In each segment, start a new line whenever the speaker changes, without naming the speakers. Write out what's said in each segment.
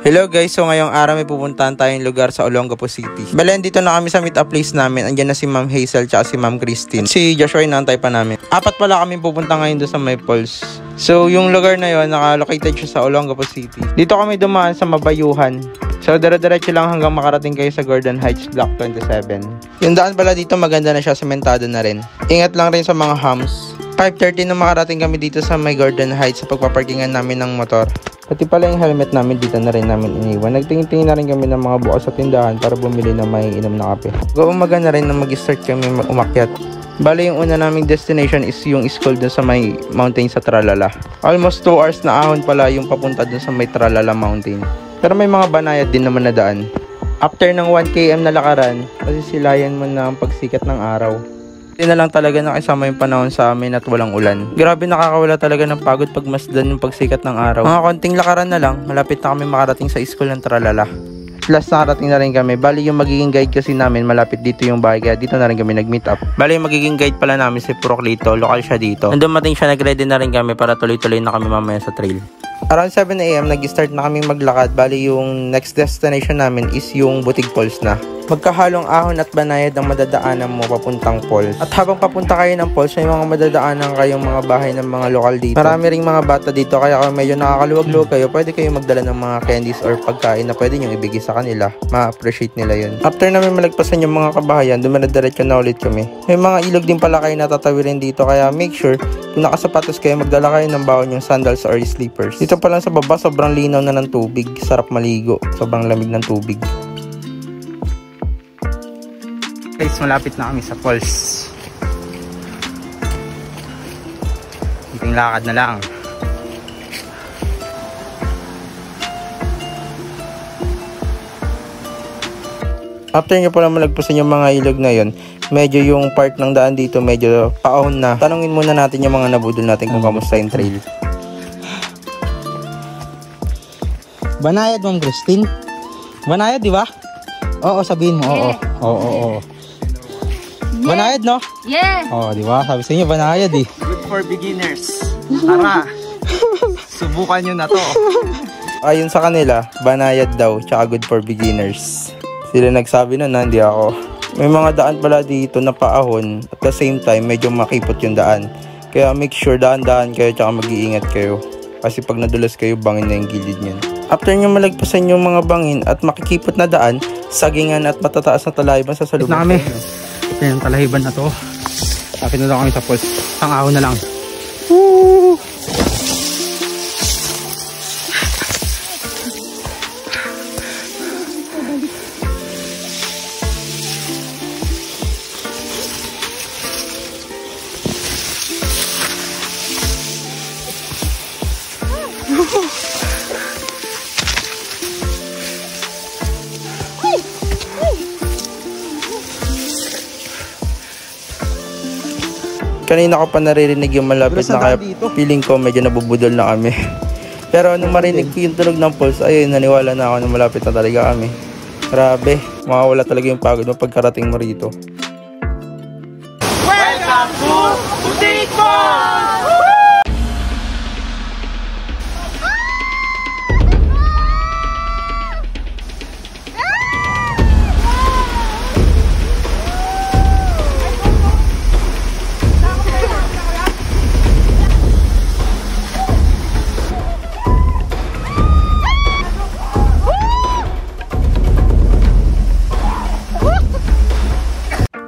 Hello guys, so ngayong araw may pupuntahan tayong lugar sa Olongapo City. Bale, dito na kami sa meet up place namin. Andiyan na si Ma'am Hazel tsaka si Ma'am Christine. Si Joshua inaantay pa namin. Apat pala kami pupunta ngayon doon sa May Falls. So yung lugar na yon naka-located siya sa Olongapo City. Dito kami dumaan sa Mabayuhan. So dire-diretso lang hanggang makarating kayo sa Gordon Heights Block 27. Yung daan pala dito maganda na siya, sementado na rin. Ingat lang rin sa mga humps. 5:30 na makarating kami dito sa may Gordon Heights sa pagpaparkingan namin ng motor. Pati pala yung helmet namin dito na rin namin iniwan. Nagtingin-tingin na rin kami ng mga bukas sa tindahan para bumili ng may inom na kape. Umaga na rin na mag-start kami umakyat. Bale yung una naming destination is yung school dun sa may mountain sa Tralala. Almost 2 hours na ahon pala yung papunta dun sa may Tralala mountain. Pero may mga banayad din naman na daan. After ng 1 km na lakaran, masisilayan mo na ang pagsikat ng araw. Hindi na lang talaga nakisama yung panahon sa amin at walang ulan. Grabe, nakakawala talaga ng pagod pag masdan yung pagsikat ng araw. Mga konting lakaran na lang, malapit na kami makarating sa school ng Tralala. Plus nakarating na rin kami. Bali yung magiging guide kasi namin, malapit dito yung bahay, kaya dito na rin kami nag-meet up. Bali yung magiging guide pala namin si Proclito, lokal siya dito. Nung dumating siya, nag-ready na rin kami para tuloy-tuloy na kami mamaya sa trail. Around 7 AM, nag-start na kaming maglakad. Bali yung next destination namin is yung Butig Falls na. Magkahalong ahon at banayad ang madadaanan mo papuntang falls. At habang papunta kayo ng falls, may mga madadaanan kayong mga bahay ng mga lokal dito. Marami ring mga bata dito, kaya kung medyo nakakaluwag-luwag kayo, pwede kayong magdala ng mga candies or pagkain na pwede nyo ibigay sa kanila. Ma-appreciate nila yun. After namin malagpasan yung mga kabahayan, dumanadiretso na ulit kami. May mga ilog din pala kayo natatawirin dito, kaya make sure kung nakasapatos kayo, magdala kayo ng bawon yung sandals or slippers. Dito pa lang sa baba, sobrang linaw na ng tubig. Sarap maligo. Sobrang lamig ng tubig. Guys, malapit na kami sa falls. Kunting lakad na lang. After nyo pala malagpasan yung mga ilog na yun, medyo yung part ng daan dito medyo paahon na. Tanungin muna natin yung mga nabudol natin kung kamusta yung trail.
Banayad, Ma'am Christine. Banayad, di ba? Oo, sabihin mo. Oo. Oo. Yeah. Banayad, no?
Yeah.
Oo, di ba? Sabi sa inyo, banayad eh.
Good for beginners. Tara, subukan nyo na to. Ayon sa kanila, banayad daw, tsaka good for beginners. Sila nagsabi nun, hindi ako. May mga daan pala dito na paahon. At the same time, medyo makipot yung daan. Kaya make sure daan-daan kayo, tsaka mag-iingat kayo. Kasi pag nadulas kayo, bangin na yung gilid nyan. After nyo malagpasan yung mga bangin at makikipot na daan, sagingan at matataas na talahiban sa salubong.
Na kami. Ito yung talahiban na to. Tapin na lang kami sa falls. Isang ahon na lang. Woo!
Kanina ko pa naririnig yung malapit na, kaya feeling ko medyo nabubudol na kami. Pero nung marinig ko yung tunog ng pulse, ayun, naniwala na ako na malapit na talaga kami. Grabe, makawala talaga yung pagod mo pagkarating mo rito.
Welcome to Butig Falls!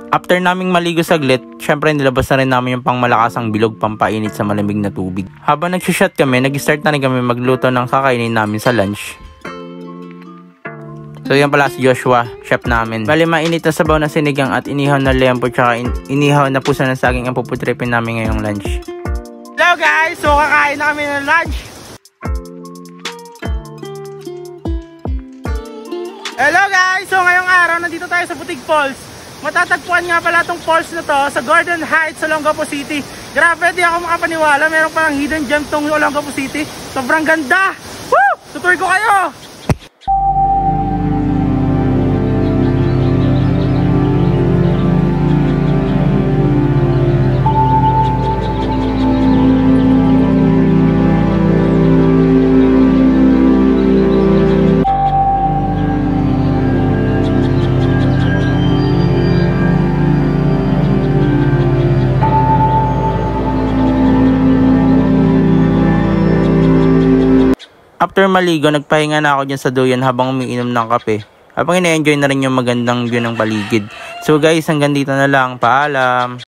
After naming maligo saglit, syempre nilabas na rin namin yung pangmalakasang bilog pampainit sa malamig na tubig. Habang nag-shot kami, nag-start na rin kami magluto ng kakainin namin sa lunch. So yan pala si Joshua, chef namin. Bali mainit na sabaw na sinigang at inihaw na lempo tsaka inihaw na pusa ng saging ang puputripin namin ngayong lunch.
Hello guys! So kakain na kami ng lunch. Hello guys! So ngayong araw nandito tayo sa Butig Falls. Matatagpuan nga pala itong falls na to sa Gordon Heights, Olongapo City. Grabe, di ako makapaniwala. Meron palang hidden gem tong Olongapo City. Sobrang ganda! Woo! Tutur ko kayo!
After maligo, nagpahinga na ako dyan sa duyan habang umiinom ng kape. Habang ina-enjoy na rin yung magandang view ng paligid. So guys, hanggang dito na lang. Paalam!